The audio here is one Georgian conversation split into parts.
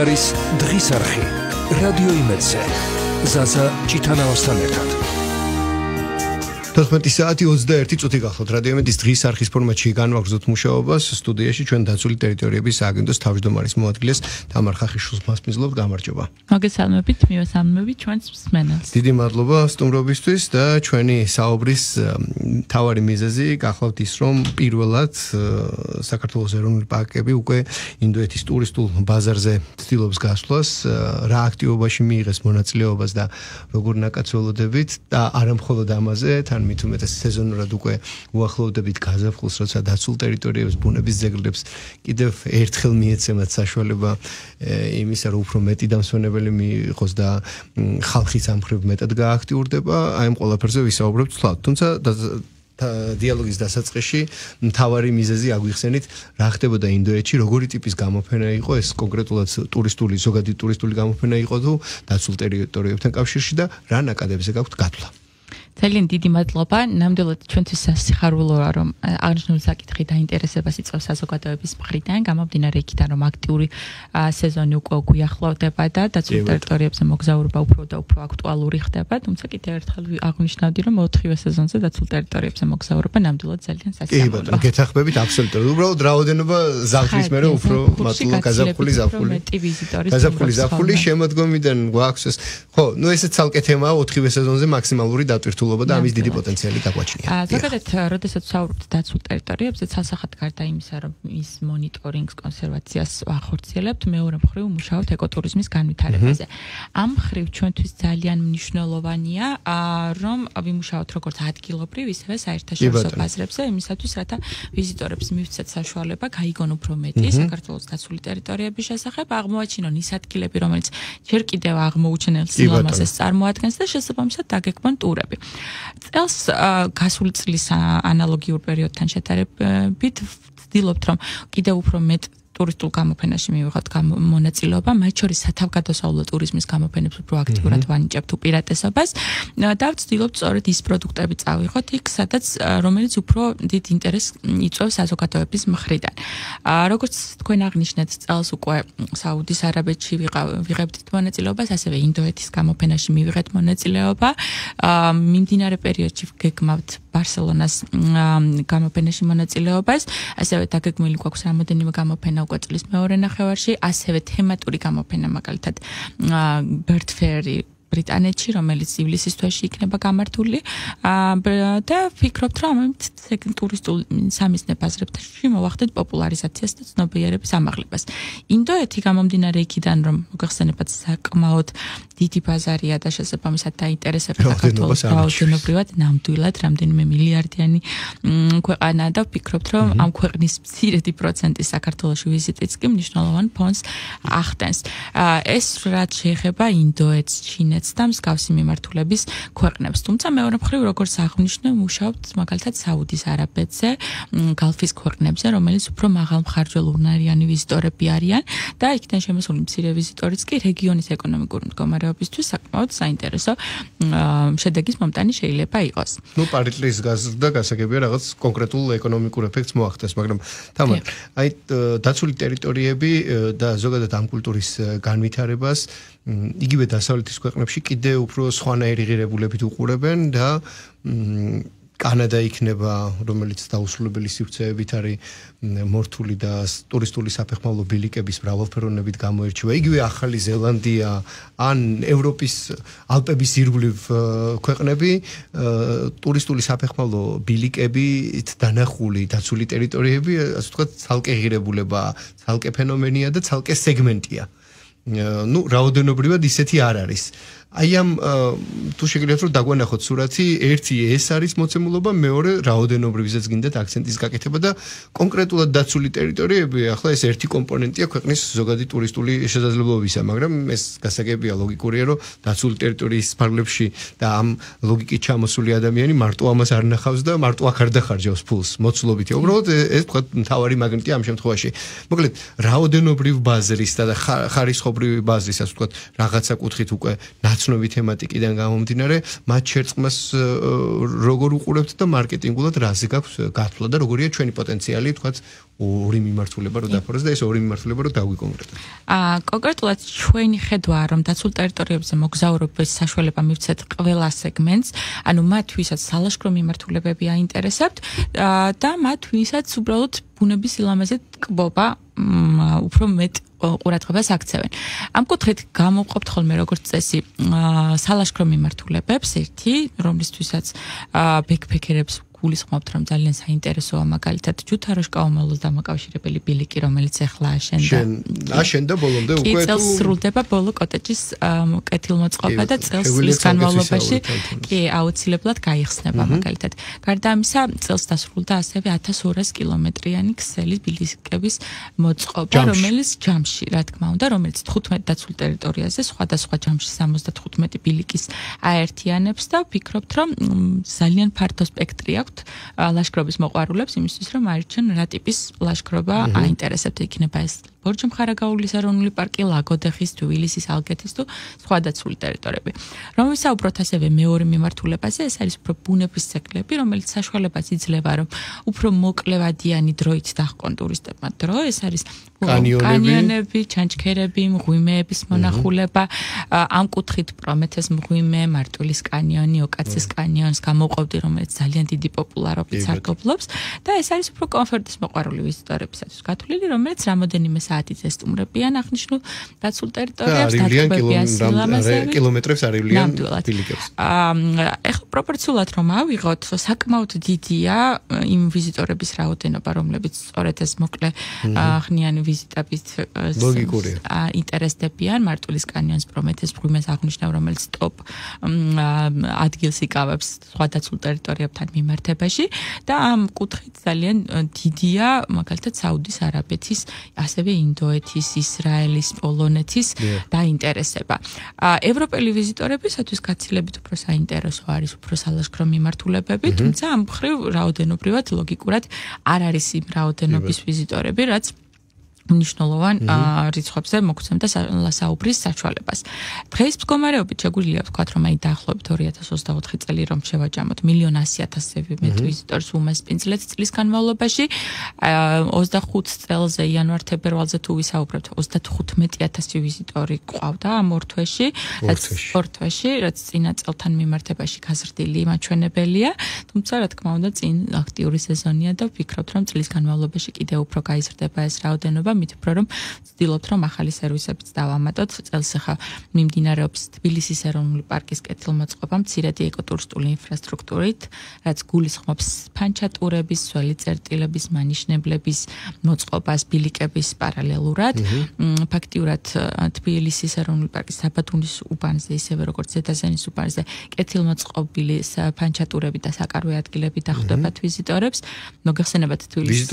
არის დღის არხი რადიო იმედზე ზაზა ჭიტანავასთან ერთად 14 საათი 21 წუთი გახლავთ რადიო იმედის დღის არხის ფორმატში განვაგრძობთ მუშაობას სტუდიაში ჩვენ დაცული ტერიტორიების სააგენტოს თავმჯდომარის მოადგილეს თამარ ხახიშვილს მასპინძლობთ გამარჯობა მოგესალმებით მივესალმებით ჩვენს მსმენელს დიდი მადლობა სტუმრობისთვის და ჩვენი საუბრის მთავარი მიზეზი გახლავთ ის რომ პირველად საქართველოს ეროვნული პარკები უკვე ინდოეთის ტურისტულ ბაზარზე ცდილობს გასვლას რა აქტივობაში მიიღეს მონაწილეობას და როგორ ნაკაცველოდებით და არა მხოლოდ ამაზე მით უმეტეს სეზონურად უკვე უახლოვდებით გაზაფხულს, როცა დაცულ ტერიტორიებს ბუნების ძეგლებს კიდევ ერთხელ მიეცემათ საშუალება იმისა, რომ უფრო მეტი დამსვენებელი მიიღოს და ხალხიც ამ მხრივ მეტად გააქტიურდება, აი ამ ყველაფერზე ვისაუბრებთ ცვლად. თუმცა დიალოგის დასაწყისში მთავარი მიზეზი აგვიხსენით, რა ხდებოდა ინდოეთში, როგორი ტიპის გამოფენა იყო ეს კონკრეტულად ტურისტული, ზოგადი ტურისტული გამოფენა იყო თუ დაცულ ტერიტორიებთან კავშირში და რა ნაკადებზე გაქვთ გათვლა. ძალიან დიდი მადლობა. ნამდვილად ჩვენთვის სასიხარულოა, რომ აღნიშნული საკითხი დაინტერესებას იწვევს საზოგადოების მხრიდან, გამომდინარე იქიდან, რომ აქტიური სეზონი უკვე გვიახლოვდება და დაცულ ტერიტორიებზე მოგზაურობა უფრო და უფრო აქტუალური ხდება, თუმცა კიდევ ერთხელ აღნიშნავდი, რომ 4-ვე სეზონზე დაცულ ტერიტორიებზე მოგზაურობა ნამდვილად ძალიან სასიხარულოა. კი, გეთახმებით აბსოლუტურად. უბრალოდ რაოდენობა ზაფხulis მერე უფრო მატულო გაზაფხული ზაფხული. გაზაფხული ზაფხული შემოდგომიდან გვაქვს ეს. ხო, ნუ ესე ცალკე თემაა 4-ვე სეზონზე მაქსიმალური დატვირთულობა და ამის დიდი პოტენციალი გაგვაჩნია. ზოგადად, როდესაც ვსაუბრობთ დაცულ ტერიტორიებზე, ცალსახად გარდა იმისა, რომ ის მონიტორინგს, კონსერვაციას ახორციელებთ, მეორე მხრივ მუშაობთ ეკოტურიზმის განვითარებაზე. ამ მხრივ ჩვენთვის ძალიან მნიშვნელოვანია, რომ ვიმუშაოთ როგორც ადგილობრივ, ისევე საერთაშორისო ბაზრებზე, იმისათვის, რათა ვიზიტორებს მივცეთ საშუალება გაიგონ უფრო მეტი საქართველოს დაცული ტერიტორიების შესახებ, აღმოაჩინონ ის ადგილები, რომელიც ჯერ კიდევ აღმოუჩენელ სილამაზეს წარმოადგენს და შესაბამისად დაგექმონ ტურები. წელს გასული წლის ანალოგიურ პერიოდთან შედარებით ვცდილობთ, რომ კიდევ უფრო მეტ ტურისტულ გამოფენაში მივიღოთ მონაწილეობა, მათ შორის სათავგადასავლო ტურიზმის გამოფენებს უფრო აქტიურად ვანიჭებთ უპირატესობას და ვცდილობთ სწორედ ის პროდუქტები წავიღოთ იქ, სადაც რომელიც უფრო დიდ ინტერესს იწვევს საზოგადოების მხრიდან. როგორც თქვენ აღნიშნეთ, წელს უკვე საუდის არაბეთში ვიღებთ მონაწილეობას, ასევე ინდოეთის გამოფენაში მივიღეთ მონაწილეობა. მიმდინარე პერიოდში გეგმავთ ბარსელონას გამოფენაში მონაწილეობას, ასევე დაგეგმილი გვაქვს რამოდენიმე გამოფენა უკვე წლის მეორე ნახევარში, ასევე თემატური გამოფენა მაგალითად Bird Fair ბრიტანეთში, რომელიც ივლისის თვეში იქნება გამართული და ვფიქრობთ, რომ ამით ტურისტულ სამიზნე ბაზრებში მოვახდეთ პოპულარიზაციას და ცნობიერების ამაღლებას. ინდოეთი გამომდინარე იქიდან, რომ მოგეხსენებათ საკმაოდ დიდი ბაზარია და შესაბამისად დაინტერესებს საქართველოს რაოდენობრივად ნამდვილად რამდენიმე მილიარდიანი ქვეყანა და ვფიქრობთ, რომ ამ ქვეყნის მცირედი პროცენტი საქართველოში ვიზიტიც კი მნიშვნელოვან ფონს ახდენს. ეს რაც შეეხება ინდოეთს, ჩინეთს და მსგავსი მიმართულების ქვეყნებს. თუმცა მეორე მხრივ, როგორც აღნიშნე, მუშაობთ მაგალითად საუდის არაბეთზე, გალფის ქვეყნებზე, რომელიც უფრო მაღალმხარჯველურნარიანი ვიზიტორები არიან და იქიდან შემოსული მცირე ვიზიტორიც კი რეგიონის ეკონომიკური მდგომარეობისთვის საკმაოდ საინტერესო შედეგის მომტანი შეიძლება იყოს. ნუ პარიტლის გაზრდა გასაგებია რაღაც კონკრეტულ ეკონომიკურ ეფექტს მოახდენს, მაგრამ თამარ, აი დაცული ტერიტორიები და ზოგადად ამ კულტურის განვითარებას იგივე დასავლეთის ქვეყნებში კიდევ უფრო სხვანაირი ღირებულებით უყურებენ და კანადა იქნება, რომელიც დაუსრულებელი სივრცეებით არის მორთული და ტურისტული საფეხმავლო ბილიკების მრავალფეროვნებით გამოირჩევა. იგივე ახალი ზელანდია ან ევროპის ალპების ირგვლივ ქვეყნები ტურისტული საფეხმავლო ბილიკებით დანახული დაცული ტერიტორიები, ასე ვთქვათ, ცალკე ღირებულება, ცალკე ფენომენია და ცალკე სეგმენტია. ნუ რაოდენობრივად ისეთი არ არის. აი ამ თუ შეგიძლიათ რომ დაგვანახოთ სურათი, ერთი ეს არის მოცემულობა, მეორე რაოდენობრივიზეც გინდათ აქცენტის გაკეთება და კონკრეტულად დაცული ტერიტორიები, ახლა ეს ერთი კომპონენტია ქვეყნის ზოგადი ტურისტული შესაძლებლობისა, მაგრამ ეს გასაგებია ლოგიკურია, რომ დაცული ტერიტორიის ფარგლებში და ამ ლოგიკით ჩამოსული ადამიანი მარტო ამას არ ნახავს და მარტო აქ არ დახარჯავს ფულს მოცულობითი. უბრალოდ ეს თქვა მთავარი მაგნიტია ამ შემთხვევაში. მოკლედ, რაოდენობრივ ბაზრის და ხარისხობრივი ბაზრის, ასე ვთქვათ, რაღაცა კუთხით უკვე უცნობი თემატიკიდან გამომდინარე, მათ შერწყმას როგორ უყურებთ და მარკეტინგულად რაზე გაქვს გათვლა და როგორია ჩვენი პოტენციალი, თქვათ, ორი მიმართულება რო დაფაროს და ეს ორი მიმართულება რო დავიკონკრეტოთ. კონკრეტულად ჩვენი ხედვაა, რომ დაცულ ტერიტორიებზე მოგზაურობის საშუალება მივცეთ ყველა სეგმენტს, ანუ მათ ვისაც სალაშქრო მიმართულებები აინტერესებთ და მათ ვისაც უბრალოდ ბუნების ილამაზით კბობა უფრო მეტ ყურადღებას აქცევენ. ამ კუთხით გამოვყოფთ ხოლმე როგორც წესი სალაშქრო მიმართულებებს, ერთი, რომლისთვისაც ბექფეკერებს გულისხმობთ, რომ ძალიან საინტერესოა მაგალითად ჯუთაროშკაომალოს დამაკავშირებელი ბილიკი, რომელიც ახლა აშენდა ბოლომდე უკვე წელს სრულდება ბოლო კოტეჯის კეთილმოწყობა და წლის განმავლობაში კი აუცილებლად გაიხსნება მაგალითად. გარდა ამისა, წელს დასრულდა ასევე 1200 კილომეტრიანი ქსელი ბილიკების მოწყობა, რომელიც ჯამში, რა თქმა უნდა, რომელიც 15 დაცულ ტერიტორიაზე სხვადასხვა ჯამში 75 ბილიკის აერთიანებს და ვფიქრობთ, რომ ძალიან ფართო სპექტრი აქვს ლაშქრობის მოყვარულებს იმისთვის, რომ აირჩიონ რა ტიპის ლაშქრობა აინტერესებთ, იქნება ეს ბორჯომხარაგაულის ეროვნული პარკი, ლაგოდეხის, თბილისის, ალგეთის თუ სხვა დაცული ტერიტორიები. რომ ვისაუბროთ ასევე მეორე მიმართულებაზე, ეს არის უფრო ბუნების ძეგლები, რომელიც საშუალებას იძლევა, რომ უფრო მოკლევადიანი დროით დაჰყონ ტურისტებმა დრო, ეს არის კანიონები, ჩანჩქერები, მღვიმეების მონახულება, ამ კუთხით პრომეთეს მღვიმე, მარტვილის კანიონი, ოკაცის კანიონს გამოვყავდი, რომელიც ძალიან დიდი პოპულარობით სარგებლობს და ეს არის უფრო კომფორტის მოყვარული ვიზიტორებისათვის გათვლილი, რომელიც რამოდენიმე საათით ესტუმრებიან აღნიშნულ დაცულ ტერიტორიებს, დათბობებიან სილამაზები, კილომეტრებს არივლიან ბილიკებს. ეხლა პროპორციულად რომ ავიღოთ, საკმაოდ დიდია იმ ვიზიტორების რაოდენობა, რომლებიც სწორედ ეს მოკლე ხნიანი ვიზიტებით ინტერესდებიან მარტვილის კანიონს, პრომეთეს მღვიმეს აღნიშნავ, რომელიც ტოპ ადგილს იკავებს სხვა დაცულ ტერიტორიებთან მიმართებაში და ამ კუთხით ძალიან დიდია მაგალითად საუდის არაბეთის, ასევე ინდოეთის, ისრაელის, პოლონეთის დაინტერესება. ევროპელი ვიზიტორებისათვის გაცილებით უფრო საინტერესო არის უფრო სალაშქრო მიმართულებები, თუმცა ამ მხრივ რაოდენობრივად ლოგიკურად არ არის იმ რაოდენობის ვიზიტორები, რაც მნიშვნელოვან რიცხვებზე მოგცემდა საუბრის საშუალებას. დღეს მდგომარეობით შეგვიძლია ვთქვათ, რომ აი დაახლოებით 2024 წელი რომ შევაჯამოთ 1,100,000-ზე მეტ ვიზიტორს უმასპინძლეთ წლის განმავლობაში, 25 წელზე იანვარ-თებერვალზე თუ ვისაუბრებთ, 35,000 ვიზიტორი ყავდა ამ ორ თვეში, რაც წინა წელთან მიმართებაში გაზრდილი მაჩვენებელია, თუმცა რა თქმა უნდა წინ აქტიური სეზონია და ვფიქრობთ, რომ წლის განმავლობაში კიდევ უფრო გაიზრდება ეს რაოდენობა. მით უფრო რომ ვცდილობთ, რომ ახალი სერვისებიც დავამატოთ. წელს ახლა მიმდინარეობს თბილისის ეროვნული პარკის კეთილმოწყობა მცირედი ეკოტურისტული ინფრასტრუქტურით, რაც გულისხმობს ფანჩატურების, სველი წერტილების, მანიშნებლების მოწყობას ბილიკების პარალელურად. ფაქტიურად თბილისის ეროვნული პარკის საბადუნის უბანზე, ისევე როგორც ზედაზენის უბანზე, კეთილმოწყობილი ფანჩატურები და საკარვე ადგილები დახვდებათ ვიზიტორებს. მოგეხსენებათ თბილისის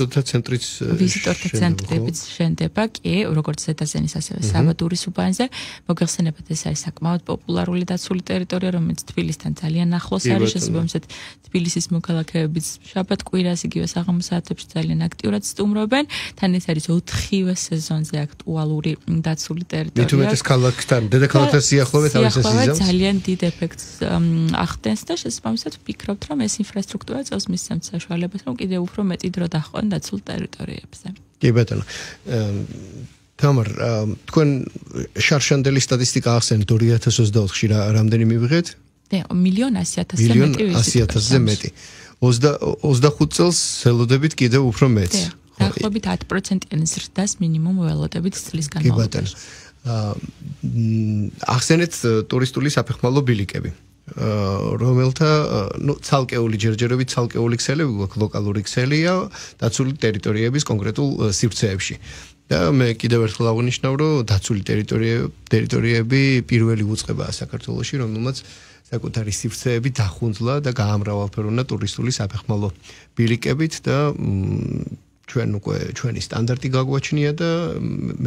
ვიზიტორთა ცენტრებიც შენდება კი, როგორც ზედაზენის, ასევე საბადურის უბანზე. მოგეხსენებათ, ეს არის საკმაოდ პოპულარული დაცული ტერიტორია, რომელიც თბილისთან ძალიან ახლოს არის, შესაბამისად თბილისის მოქალაქეებიც შაბათ-კვირას იგივე საღამო საათებში ძალიან აქტიურად სტუმრობენ. თან ეს არის 4-ვე სეზონზე აქტუალური დაცული ტერიტორია. მით უმეტეს ქალაქთან, დედაქალაქთან სიახლოვე თავის სიზამს ძალიან დიდ ეფექტს ახდენს და შესაბამისად ვფიქრობთ, რომ ეს ინფრასტრუქტურა წელს მისცემს საშუალებას, რომ კიდევ უფრო მეტი დრო დაჰყონ დაცულ ტერიტორიებზე. კი ბატონო. თამარ, თქვენ შარშანდელი სტატისტიკა ახსენეთ 2024-ში რამდენი მივიღეთ? 1,100,000-ზე მეტი. 25 წელს ველოდებით კიდევ უფრო მეტს. დაახლოებით 10%-იანი ზრდას მინიმუმ ველოდებით წლის განმავლობაში. ახსენეთ ტურისტული საფეხმავლო ბილიკები. რომელთა ცალკეული ჯერჯერობით ცალკეული ქსელები გვაქვს, ლოკალური ქსელია დაცული ტერიტორიების კონკრეტულ სივრცეებში. და მე კიდევ ერთხელ აღნიშნავ, რომ დაცული ტერიტორიები პირველი უწყებაა საქართველოში, რომელმაც საკუთარი სივრცეები დახუნძლა და გაამრავალფეროვნა ტურისტული საფეხმავლო ბილიკებით და ჩვენ უკვე ჩვენი სტანდარტი გაგვაჩნია და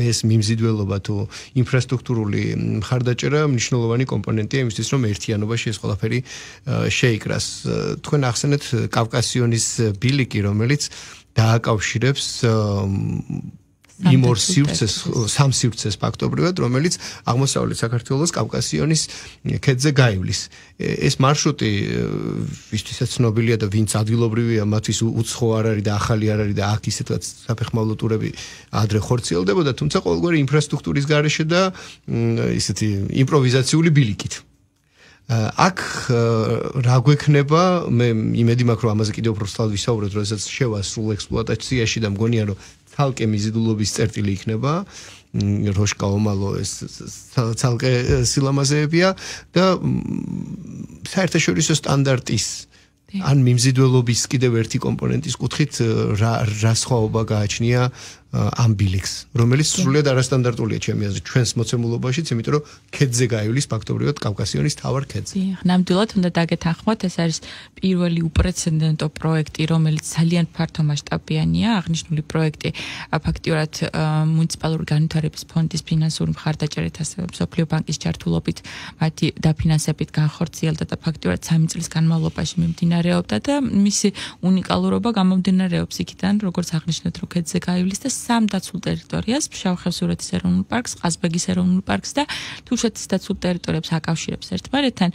ეს მიმზიდველობა თუ ინფრასტრუქტურული მხარდაჭერა მნიშვნელოვანი კომპონენტია იმისთვის, რომ ერთიანობაში ეს ყველაფერი შეიკრას. თქვენ ახსენეთ კავკასიონის ბილიკი, რომელიც დააკავშირებს იმ ორ სივრცეს, სამ სივრცეს ფაქტობრივად, რომელიც აღმოსავლეთ საქართველოს კავკასიონის ქედზე გაივლის. ეს მარშრუტი ვისთვისაც ცნობილია და ვინც ადგილობრივია, მათთვის უცხო არ არის და ახალი არ არის და აქ ისეთაც საფეხმავლო ტურები ადრე ხორციელდებოდა, თუმცა ყოველგვარი ინფრასტრუქტურის გარეშე და ისეთი იმპროვიზაციული ბილიკით. აქ რა გვექნება, მე იმედი მაქვს, რომ ამაზე კიდევ უფრო სწორად ვისაუბროთ, როდესაც შევასრულო ექსპლუატაციაში და მგონია, რომ ცალკე მიზიდულობის წერტილი იქნება, როშკა ომალო ეს ცალკე სილამაზეებია და საერთაშორისო სტანდარტის ან მიმზიდველობის კიდევ ერთი კომპონენტის კუთხით რა სხვაობა გააჩნია ამ ბილიკს, რომელიც სრულიად არასტანდარტულია ჩემი აზრით ჩვენს მოცემულობაშიც, იმიტომ რომ ქედზე გაივლის ფაქტობრივად კავკასიონის თავარ ქედზე. ნამდვილად უნდა დაგეთანხმოთ, ეს არის პირველი უპრეცედენტო პროექტი, რომელიც ძალიან ფართო მასშტაბიანია, აღნიშნული პროექტი ფაქტიურად მუნიციპალური განვითარების ფონდის ფინანსური მხარდაჭერით, ასევე მსოფლიო ბანკის ჩართულობით მათი დაფინანსებით განხორციელდა და ფაქტიურად 3 წლის განმავლობაში მიმდინარეობდა და მისი უნიკალურობა გამომდინარეობს იქიდან, როგორც აღნიშნეთ, რომ ქედზე გაივლის და სამ დაცულ ტერიტორიას, ფშავ-ხევსურეთის ეროვნულ პარკს, ყაზბეგის ეროვნულ პარკს და თუშეთის დაცულ ტერიტორიებს აკავშირებს ერთმანეთთან.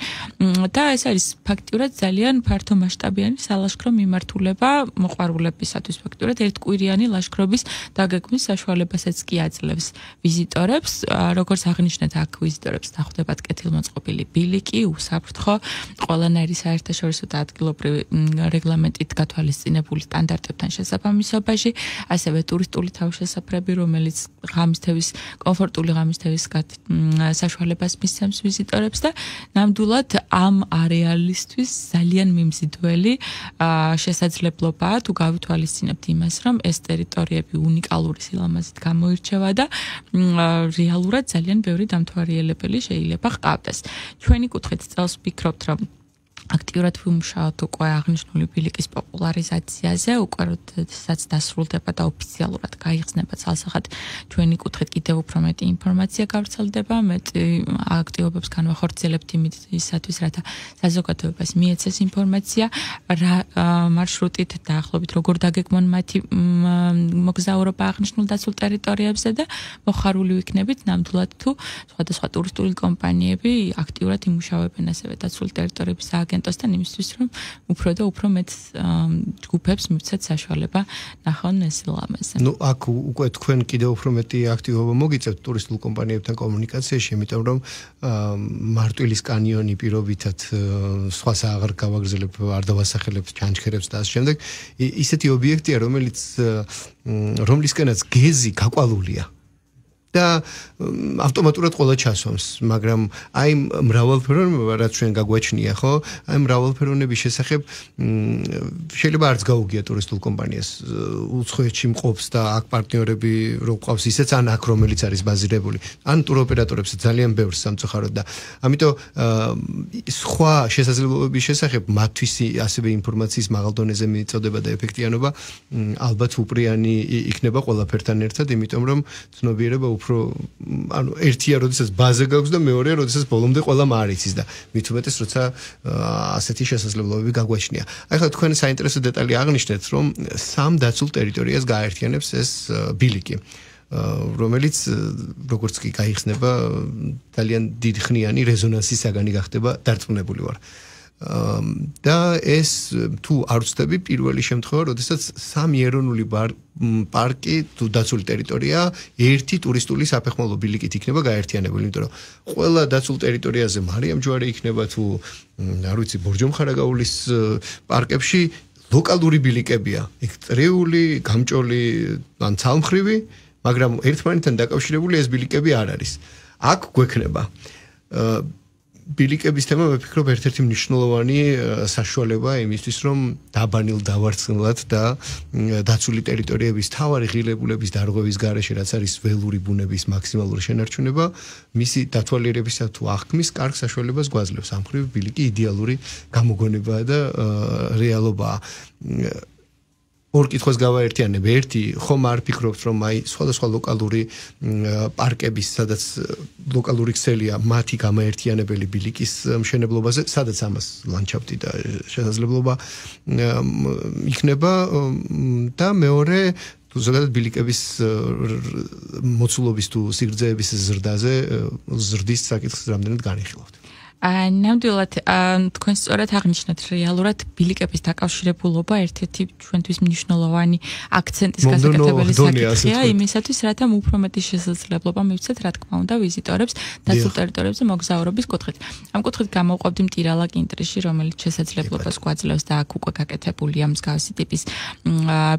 და ეს არის ფაქტიურად ძალიან ფართო მასშტაბიანი სალაშქრო მიმართულება მოყვარულებისათვის ფაქტიურად ერთკვირიანი ლაშქრობის დაგეგმვის საშუალებასაც კი აძლევს ვიზიტორებს, როგორც აღნიშნეთ, აქ ვიზიტორებს დახვდებათ კეთილმოწყობილი ბილიკი, უსაფრთხო, ყველანაირი საერთაშორისო და ადგილობრივი რეგლამენტით გათვალისწინებული სტანდარტებთან შესაბამისობაში, ასევე ტურისტული თავშესაფრები, რომელიც ღამისთევის კომფორტული ღამისთევის საშუალებას მისცემს ვიზიტორებს და ნამდვილად ამ არეალისთვის ძალიან მიმზიდველი შესაძლებლობაა თუ გავითვალისწინებთ იმას, რომ ეს ტერიტორიები უნიკალური სილამაზით გამოირჩევა და რეალურად ძალიან ბევრი დამთვალიერებელი შეიძლება ჰყავდეს. ჩვენი კუთხით წელს ვფიქრობთ, რომ აქტიურად ვიმუშაოთ უკვე აღნიშნული ბილიკის პოპულარიზაციაზე, უკვე როდესაც დასრულდება და ოფიციალურად გაიხსნება ცალსახად ჩვენი კუთხით კიდევ უფრო მეტი ინფორმაცია გავრცელდება, მეტი აქტივობებს განვახორციელებთ იმისათვის, რათა საზოგადოებას მიეცეს ინფორმაცია, რა მარშრუტით დაახლოებით როგორ დაგეგმონ მათი მოგზაურობა აღნიშნულ დაცულ ტერიტორიებზე და მოხარული ვიქნებით ნამდვილად თუ სხვადასხვა ტურისტული კომპანიები აქტიურად იმუშავებენ ასევე დაცული ტერიტორიების აგენტოსთან იმისთვის, რომ უფრო და უფრო მეტ ჯგუფებს მივცეთ საშუალება ნახონ ეს სილამაზე. ნუ აქ უკვე თქვენ კიდევ უფრო მეტი აქტივობა მოგიწევთ ტურისტულ კომპანიებთან კომუნიკაციაში, იმიტომ რომ მარტვილის კანიონი პირობითად სხვას აღარ გავაგრძელებ, არ დავასახელებ ჩანჩქერებს და ასე შემდეგ. ისეთი ობიექტია, რომლისკენაც გეზი გაყვალულია. და ავტომატურად ყველა ჩასვამს, მაგრამ აი მრავალფეროვნება რაც ჩვენ გაგვაჩნია, ხო? აი მრავალფეროვნების შესახებ შეიძლება არც გაუგია ტურისტულ კომპანიას უცხოეთში მყოფს და აქ პარტნიორები რო ყავს ისეც ან აქ რომელიც არის ბაზირებული, ან ტუროპერატორებს ძალიან ბევრს სამწუხაროდ და ამიტომ სხვა შესაძლებლობების შესახებ მათთვის ასევე ინფორმაციის მაღალ დონეზე მიწოდება და ეფექტიანობა ალბათ უპრიანი იქნება ყველაფერთან ერთად, იმიტომ რომ ცნობიერება უფრო ანუ ერთია, როდესაც ბაზა გაქვს და მეორეა, როდესაც ბოლომდე ყველა მარიცის და მით უმეტეს, როცა ასეთი შესაძლებლობები გაგვაჩნია. აი ხა თქვენ საინტერესო დეტალი აღნიშნეთ, რომ სამ დაცულ ტერიტორიას გააერთიანებს ეს ბილიკი, რომელიც როგორც კი გაიხსნება, ძალიან დიდხნიანი რეზონანსის საგანი გახდება, დარწმუნებული ვარ. და ეს თუ არ ვცდები პირველი შემთხვევა, როდესაც სამი ეროვნული პარკი თუ დაცული ტერიტორია ერთი ტურისტული საფეხმავლო ბილიკით იქნება გაერთიანებული, იმიტომ რომ ყველა დაცულ ტერიტორიაზე მარიამ ჯვარი იქნება თუ არ ვიცი ბორჯომხარაგაულის პარკებში ლოკალური ბილიკებია, იქ წრიული, გამჭოლი ან ცალმხრივი, მაგრამ ერთმანეთთან დაკავშირებული ეს ბილიკები არ არის. აქ გვექნება ბილიკების თემა ვფიქრობ ერთ-ერთი მნიშვნელოვანი საშუალება იმისთვის, რომ დაბანილ დავარცხნილად და დაცული ტერიტორიების თავარი ღირებულების დარღვევის გარეშე, რაც არის ველური ბუნების მაქსიმალური შენარჩუნება, მისი დათვალიერებისა თუ აღქმის კარგ საშუალებას გვაძლევს. ამ მხრივ ბილიკი იდეალური გამოგონებაა და რეალობაა. ორ კითხვას გავაერთიანებ. ერთი, ხომ არ ფიქრობთ, რომ აი სხვადასხვა ლოკალური პარკების, სადაც ლოკალური ქსელია, მათი გამაერთიანებელი ბილიკის მშენებლობაზე, სადაც ამას ლანდშაფტი და შესაძლებლობა იქნება და მეორე თუ ზოგადად ბილიკების მოცულობის თუ სიგრძეების ზრდაზე ზრდის საკითხს რამდენად განიხილავთ? ნამდვილად თქვენ სწორად აღნიშნეთ რეალურად ბილიკების დაკავშირებულობა ერთ-ერთი ჩვენთვის მნიშვნელოვანი აქცენტის გასაკეთებელი საკითხია იმისათვის რათა უფრო მეტი შესაძლებლობა მივცეთ რა თქმა უნდა ვიზიტორებს დაცულ ტერიტორიებზე მოგზაურობის კუთხით. ამ კუთხით გამოვყოფდი მტირალა კინტრიში რომელიც შესაძლებლობას გვაძლევს და აქ უკვე გაკეთებულია მსგავსი ტიპის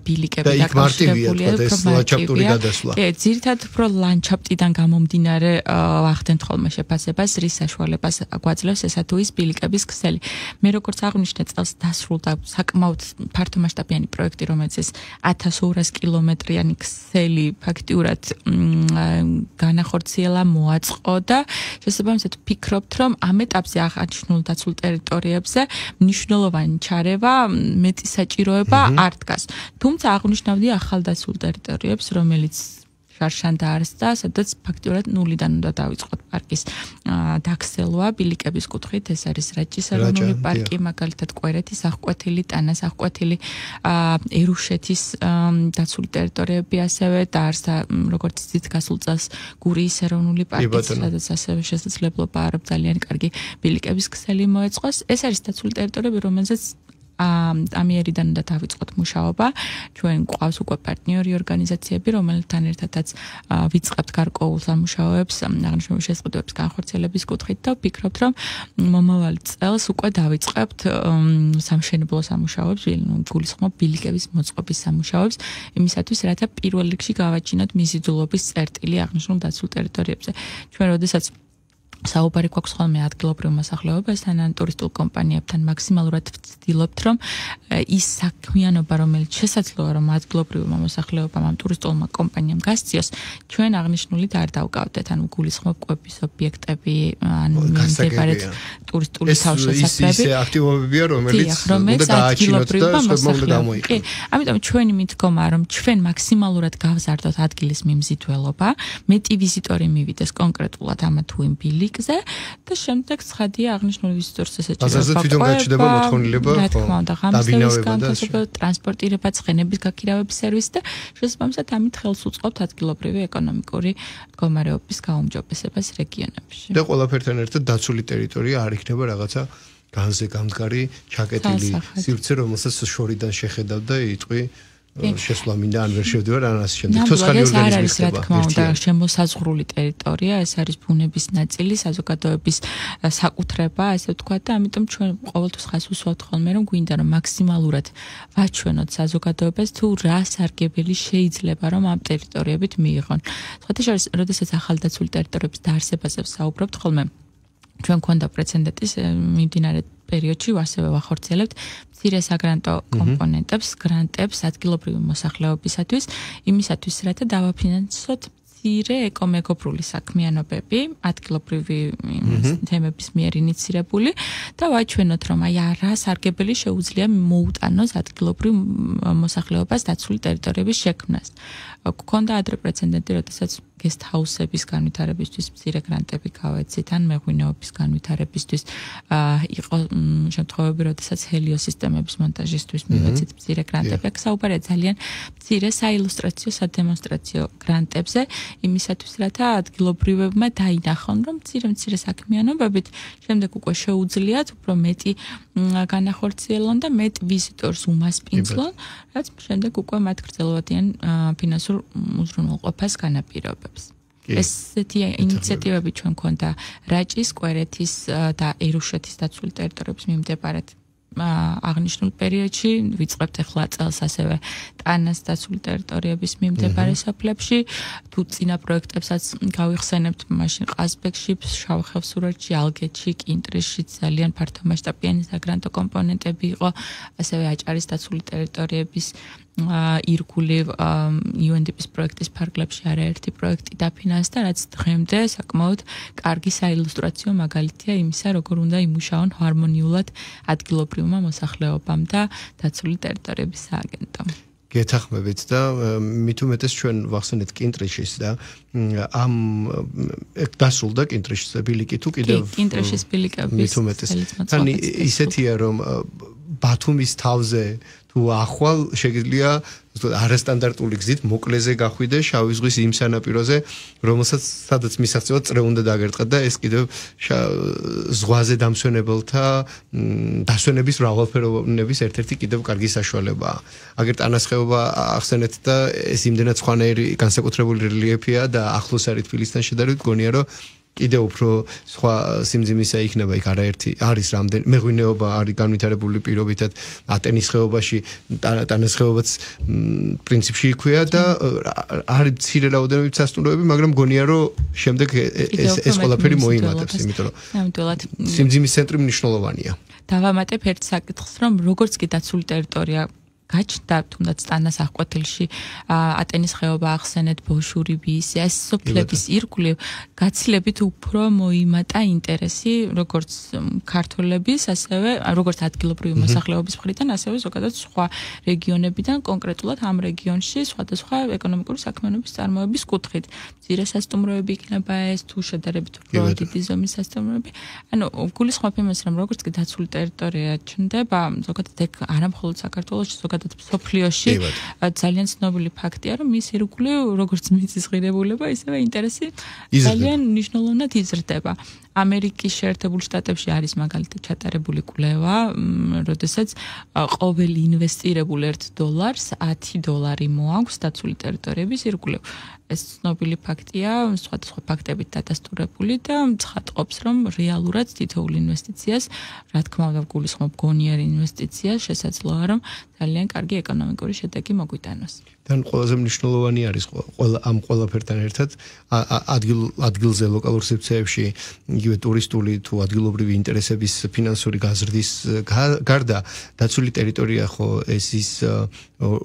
ბილიკები დაკავშირებულია ლანდშაფტური გადასვლა. ძირითადად უფრო ლანდშაფტიდან გამომდინარე ვახდენთ ხოლმე შეფასებას რის საშუალებას გვაძლევს ესა თუ ის ბილიკების ქსელი. მე როგორც აღვნიშნე წელს დასრულდა საკმაოდ ფართომასშტაბიანი პროექტი, რომელიც 1200 კილომეტრიანი ქსელი ფაქტიურად განახორციელა, მოაწყო და შესაბამისად ვფიქრობთ, რომ ამ ეტაპზე აღნიშნულ დაცულ ტერიტორიებზე მნიშვნელოვანი ჩარევა, მეტი საჭიროება არ დგას. თუმცა აღვნიშნავდი ახალ დაცულ ტერიტორიებს, რომელიც შარშან დაარსდა, სადაც ფაქტიურად ნულიდან უნდა დავიწყოთ პარკის დაქსელვა ბილიკების კუთხით. ეს არის რაჭის ეროვნული პარკი, მაგალითად კვერეთის აღკვეთილი, ტანას აღკვეთილი, ერუშეთის დაცული ტერიტორიები ასევე დაარსდა როგორც იცით გასულ წელს გურიის ეროვნული პარკი, სადაც ასევე შესაძლებლობა აქვს ძალიან კარგი ბილიკების ქსელი მოეწყოს. ეს არის დაცული ტერიტორიები, რომელზეც ამიერიდან უნდა დავიწყოთ მუშაობა. ჩვენ გვყავს უკვე პარტნიორი ორგანიზაციები, რომელთან ერთადაც ვიწყებთ გარკვეულ სამუშაოებს აღნიშნული შესყიდვების განხორციელების კუთხით და ვფიქრობთ, რომ მომავალ წელს უკვე დავიწყებთ სამშენებლო სამუშაოებს, გულისხმობ ბილიკების მოწყობის სამუშაოებს, იმისათვის, რათა პირველ რიგში გავაჩინოთ მიზიდულობის წერტილი აღნიშნულ დაცულ ტერიტორიებზე. ჩვენ როდესაც საუბარი გვაქვს ხოლმე ადგილობრივ მოსახლეობასთან ან ტურისტულ კომპანიებთან მაქსიმალურად ვცდილობთ, რომ ის საქმიანობა, რომელიც შესაძლოა, რომ ადგილობრივმა მოსახლეობამ ამ ტურისტულმა კომპანიამ გასციოს, ჩვენ აღნიშნულით არ დავკავდეთ, ანუ გულისხმობ კვების ობიექტები, ან მიმდებარედ ტურისტული თავშესაფრები. ეს აქტივობებია, რომელიც უნდა გააჩინოთ და სხვებმა უნდა გამოიყენოთ. ამიტომ ჩვენი მიდგომა, რომ ჩვენ მაქსიმალურად გავზარდოთ ადგილის მიმზიდველობა, მეტი ვიზიტორი მივიდეს კონკრეტულად ამა თუ იმ ბილიკს და შემდეგ ცხადია აღნიშნული ვიზიტორს ესეჭირება. ბაზარზე თვითონ გაჩნდება მოთხოვნილება, რა თქმა უნდა, ღამისების განთავსება, ტრანსპორტირება, ცხენების გაქირავების სერვისი და შესაბამისად ამით ხელს უწყობთ ადგილობრივი ეკონომიკური მდგომარეობის გაუმჯობესებას რეგიონებში. და ყველაფერთან ერთად დაცული ტერიტორია არ იქნება რაღაცა განზე გამდგარი ჩაკეტილი სივრცე, რომელსაც შორიდან შეხედავ და იტყვი შესვლა მინდა ან ვერ შევდივარ ან ასე შემდეგ. თოსხანი ორგანიზმი ხდება. რა თქმა უნდა, შემოსაზღვრული ტერიტორია, ეს არის ბუნების ნაწილი, საზოგადოების საკუთრება, ასე ვთქვათ და ამიტომ ჩვენ ყოველთვის ხას უსვამთ ხოლმე, რომ გვინდა რომ მაქსიმალურად ვაჩვენოთ საზოგადოებას თუ რა სარგებელი შეიძლება რომ ამ ტერიტორიებით მიიღონ. სხვათა შორის, როდესაც ახალ დაცული ტერიტორიების დაარსებაზე ვსაუბრობთ ხოლმე, ჩვენ გვქონდა პრეცედენტის მიმდინარე პერიოდში ასევე ვახორციელებთ მცირე საგრანტო კომპონენტებს, გრანტებს ადგილობრივი მოსახლეობისათვის, იმისათვის, რათა დავაფინანსოთ მცირე ეკომეგობრული საქმიანობები, ადგილობრივი თემების მიერ ინიცირებული და ვაჩვენოთ, რომ აი რა სარგებელი შეუძლია მოუტანოს ადგილობრივ მოსახლეობას დაცული ტერიტორიების შექმნას. გვქონდა ადრე პრეცედენტი, როდესაც guest house-ების განვითარებისთვის მცირე გრანტები გავეცით, ან მეღვინეობის განვითარებისთვის იყო შემთხვევები, როდესაც ჰელიოსისტემების მონტაჟისთვის მივეცით მცირე გრანტები. აქ საუბარია ძალიან მცირე საილუსტრაციო, სადემონსტრაციო გრანტებზე, იმისათვის, რათა ადგილობრივებმა დაინახონ, რომ მცირე საქმიანობებით შემდეგ უკვე შეუძლიათ უფრო მეტი განახორციელონ და მეტ ვიზიტორს უმასპინძლონ, რაც შემდეგ უკვე მათ გრძელვადიან ფინანსურ უზრუნველყოფას განაპირობებს. ესეთი ინიციატივები ჩვენ გვქონდა რაჭის, კვერეთის და ერუშეთის დაცული ტერიტორიების მიმდებარედ აღნიშნულ პერიოდში, ვიწყებთ ახლა წელს ასევე ტანას დაცული ტერიტორიების მიმდებარე სოფლებში, თუ წინა პროექტებსაც გავიხსენებთ, მაშინ ყაზბეგში, შავხევსურეთში, ალგეთში, კინტრიში ძალიან ფართომასშტაბიანი საგრანტო კომპონენტები იყო, ასევე აჭარის დაცული ტერიტორიების ირგვლივ UNDP-ის პროექტის ფარგლებში არაერთი პროექტი დაფინანსდა, რაც დღემდე საკმაოდ კარგი საილუსტრაციო მაგალითია იმისა, როგორ უნდა იმუშაონ ჰარმონიულად ადგილობრივმა მოსახლეობამ და დაცული ტერიტორიების სააგენტომ. გეთახმებით და მით უმეტეს ჩვენ ვახსენეთ კინტრიშის და ამ დასრულდა კინტრიშის ბილიკი თუ კიდევ კინტრიშის ბილიკების მით უმეტეს თან ისეთია რომ ბათუმის თავზე თუ ახვალ შეგიძლია არასტანდარტული გზით მოკლეზე გახვიდე შავი ზღვის იმ სანაპიროზე, რომელსაც სადაც მისაღწევად წრე უნდა დაგერტყეთ და ეს კიდევ ზღვაზე დამსვენებელთა დასვენების მრავალფეროვნების ერთ-ერთი კიდევ კარგი საშუალებაა. აგერ ტანასხეობა ახსენეთ და ეს იმდენად სხვანაირი განსაკუთრებული რელიეფია და ახლოს არის თბილისთან შედარებით, გონია რომ კიდევ უფრო სხვა სიმძიმისა იქნება იქ არაერთი არის რამდენი მეღვინეობა არის განვითარებული პირობითად ატენის ხეობაში ტანასხეობაც პრინციპში იქვეა და არის მცირე რაოდენობით სასტუმროები, მაგრამ გონია რომ შემდეგ ეს ყველაფერი მოიმატებს, იმიტომ რომ ნამდვილად სიმძიმის ცენტრი მნიშვნელოვანია. დავამატებ ერთ საკითხს, რომ როგორც კი დაცული ტერიტორია გაჩნდა თუნდაც ტანას აღკვეთილში ატენის ხეობა ახსენეთ ბოშურიბი ეს სოფლების ირგვლივ გაცილებით უფრო მოიმატა ინტერესი როგორც ქართველების ასევე როგორც ადგილობრივი მოსახლეობის მხრიდან ასევე ზოგადად სხვა რეგიონებიდან კონკრეტულად ამ რეგიონში სხვადასხვა ეკონომიკური საქმიანობის წარმოების კუთხით მცირე სასტუმროები იქნება ეს თუ შედარებით უფრო დიდი ზომის სასტუმროები ანუ გულისხმობ იმას რომ როგორც კი დაცული ტერიტორია ჩნდება ზოგადად ეგ არამხოლოდ საქართველოში სოფლიოში ძალიან ცნობილი ფაქტია, რომ მის ირგვლივ როგორც მიწის ღირებულება, ისევე ინტერესი ძალიან მნიშვნელოვნად იზრდება. ამერიკის შეერთებულ შტატებში არის მაგალითად ჩატარებული კვლევა, როდესაც ყოველი ინვესტირებულ $1 $10 მოაქვს დაცული ტერიტორიების ირგვლივ. ეს ცნობილი ფაქტია, სხვადასხვა ფაქტებით დადასტურებული და ცხადყოფს, რომ რეალურად თითოეულ ინვესტიციას, რა თქმა უნდა, გულისხმობ გონიერ ინვესტიციას, შესაძლოა, რომ ძალიან კარგი ეკონომიკური შედეგი მოგვიტანოს. თან ყველაზე მნიშვნელოვანი არის ამ ყველაფერთან ერთად ადგილზე ლოკალურ სივრცეებში იგივე ტურისტული თუ ადგილობრივი ინტერესების ფინანსური გაზრდის გარდა დაცული ტერიტორია ხო ეს ის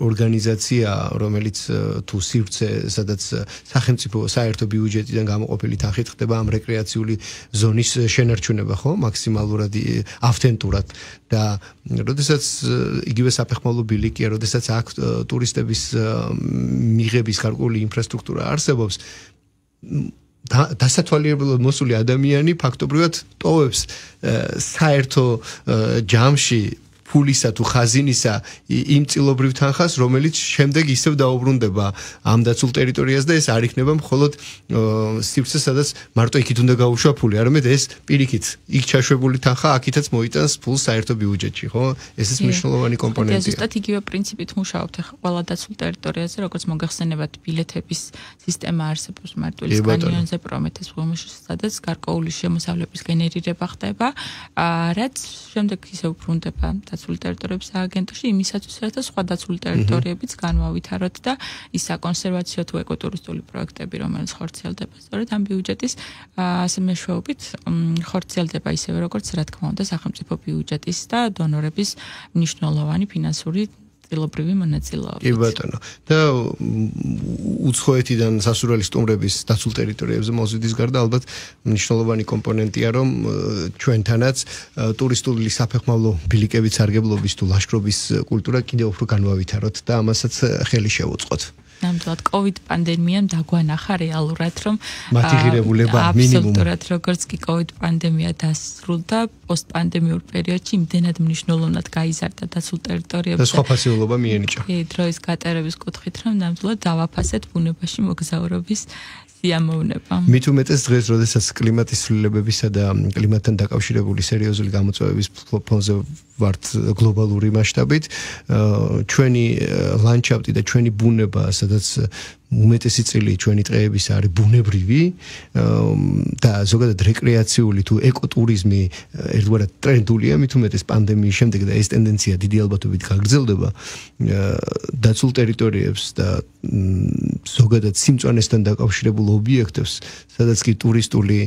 ორგანიზაცია რომელიც თუ სივრცე სადაც სახელმწიფო საერთო ბიუჯეტიდან გამოყოფილი თანხით ხდება ამ რეკრეაციული ზონის შენარჩუნება ხო მაქსიმალურად ავთენტურად და როდესაც იგივე საფეხმავლო ბილიკია როდესაც აქ ტურისტების მიღების გარკვეული ინფრასტრუქტურა არსებობს დასათვალიერებლად მოსული ადამიანი ფაქტობრივად ტოვებს საერთო ჯამში ფულისა თუ ხაზინისა იმ წილობრივ თანხას, რომელიც შემდეგ ისევ დაუბრუნდება ამ დაცულ ტერიტორიას და ეს არ იქნება მხოლოდ სივრცე, სადაც მარტო იქით უნდა გაუშვა ფული, არამედ ეს პირიქით იქ ჩაშვებული თანხა აქითაც მოიტანს ფულს საერთო ბიუჯეტში, ხო? ეს ის მნიშვნელოვანი კომპონენტია. ზუსტად იგივე პრინციპით მუშაობთ ყველა დაცულ ტერიტორიაზე, როგორც მოგახსენებათ ბილეთების სისტემა არსებობს მარტვილის კანიონზე, პრომეთეს ღომში, სადაც გარკვეული შემოსავლების გენერირება ხდება, რაც შემდეგ ისევ ბრუნდება დაცული ტერიტორიების სააგენტოში იმისათვის, რათა სხვა დაცული ტერიტორიებიც განვავითაროთ და ის საკონსერვაციო თუ ეკოტურისტული პროექტები, რომელიც ხორციელდება სწორედ ამ ბიუჯეტის მეშვეობით ხორციელდება ისევე, როგორც რა თქმა უნდა სახელმწიფო ბიუჯეტის და დონორების მნიშვნელოვანი ფინანსური წილობრივი მონაწილეობით. კი ბატონო. და უცხოეთიდან სასურველი სტუმრების დაცულ ტერიტორიებზე მოზიდის გარდა ალბათ მნიშვნელოვანი კომპონენტია, რომ ჩვენთანაც ტურისტული საფეხმავლო ბილიკების სარგებლობის თუ ლაშქრობის კულტურა კიდევ უფრო განვავითაროთ და ამასაც ხელი შევუწყოთ. ნამდვილად COVID პანდემიამ დაგვანახა რეალურად, რომ მათი ღირებულება მინიმუმ. აბსოლუტურად როგორც კი COVID პანდემია დასრულდა, პოსტპანდემიურ პერიოდში იმდენად მნიშვნელოვნად გაიზარდა დაცულ ტერიტორიებზე. და სხვა ფასეულობა მიენიჭა. კი, დროის გატარების კუთხით, რომ ნამდვილად დავაფასეთ ბუნებაში მოგზაურობის სიამოვნება. მით უმეტეს დღეს, როდესაც კლიმატის ცვლილებებისა და კლიმატთან დაკავშირებული სერიოზული გამოწვევების ფონზე ვართ გლობალური მასშტაბით, ჩვენი ლანდშაფტი და ჩვენი ბუნება, სადაც უმეტესი წილი ჩვენი ტყეების არის ბუნებრივი და ზოგადად რეკრეაციული თუ ეკოტურიზმი ერთგვარად ტრენდულია, მით უმეტეს პანდემიის შემდეგ და ეს ტენდენცია დიდი ალბათობით გაგრძელდება დაცულ ტერიტორიებს და ზოგადად სიმწვანესთან დაკავშირებულ ობიექტებს, სადაც კი ტურისტული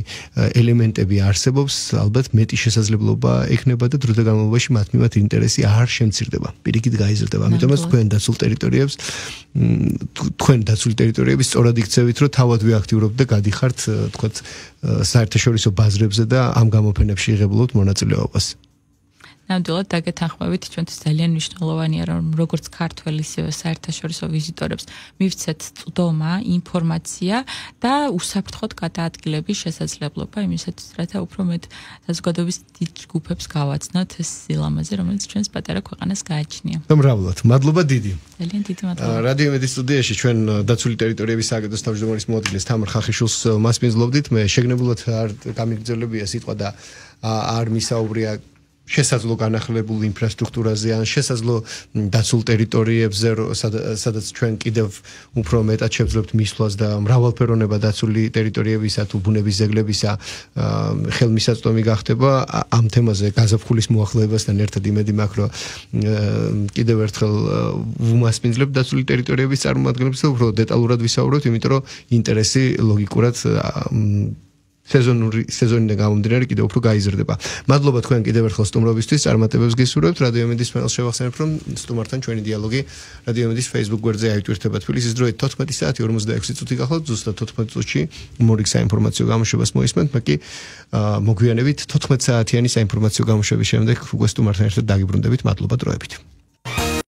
ელემენტები არსებობს, ალბათ მეტი შესაძლებლობა ექნება და დროთა განმავლობაში მათ მიმართ ინტერესი არ შემცირდება, პირიქით გაიზრდება. ამიტომაც თქვენ დაცულ ტერიტორიებს თქვენ დაცული ტერიტორიების სწორად იქცევით, რომ თავად ვიაქტიურობთ და გადიხართ, თქვათ, საერთაშორისო ბაზრებზე და ამ გამოფენებში იღებულობთ მონაწილეობას. ნამდვილად დაგეთანხმებით, ჩვენთვის ძალიან მნიშვნელოვანია, რომ როგორც ქართველ, ისევე საერთაშორისო ვიზიტორებს მივცეთ წვდომა, ინფორმაცია და უსაფრთხოდ გადაადგილების შესაძლებლობა იმისათვის, რათა უფრო მეტ საზოგადოების დიდ ჯგუფებს გავაცნოთ ეს სილამაზე, რომელიც ჩვენს პატარა ქვეყანას გააჩნია. მრავლად. მადლობა დიდი. ძალიან დიდი მადლობა. რადიო იმედის სტუდიაში ჩვენ დაცული ტერიტორიების სააგენტოს თავმჯდომარის მოადგილეს თამარ ხახიშვილს მასპინძლობდით. მე შეგნებულად არ გამიგრძელებია სიტყვა და არ მისაუბრია შესაძლო განახლებულ ინფრასტრუქტურაზე ან შესაძლო დაცულ ტერიტორიებზე, სადაც ჩვენ კიდევ უფრო მეტად შევძლებთ მისვლას და მრავალფეროვნება დაცული ტერიტორიებისა თუ ბუნების ძეგლებისა ხელმისაწვდომი გახდება. ამ თემაზე გაზაფხულის მოახლოებასთან ერთად იმედი მაქვს, რომ კიდევ ერთხელ ვუმასპინძლებთ დაცული ტერიტორიების წარმოადგენლებს და უფრო დეტალურად ვისაუბრებთ, იმიტომ რომ ინტერესი ლოგიკურად სეზონიდან გამომდინარე კიდევ უფრო გაიზრდება. მადლობა თქვენ კიდევ ერთხელ სტუმრობისთვის, წარმატებებს გისურვებთ. რადიო იმედის პანელს შევახსენებ, რომ სტუმართან ჩვენი დიალოგი რადიო იმედის Facebook გვერდზე აიტვირთება თბილისის დროით 14 საათი 46 წუთი გახლავთ. ზუსტად 14 წუთში მორიგ საინფორმაციო გამოშვებას მოისმენთ. მე კი მოგვიანებით 14 საათიანი საინფორმაციო გამოშვების შემდეგ უკვე სტუმართან ერთად დაგიბრუნდებით. მადლობა დროებით.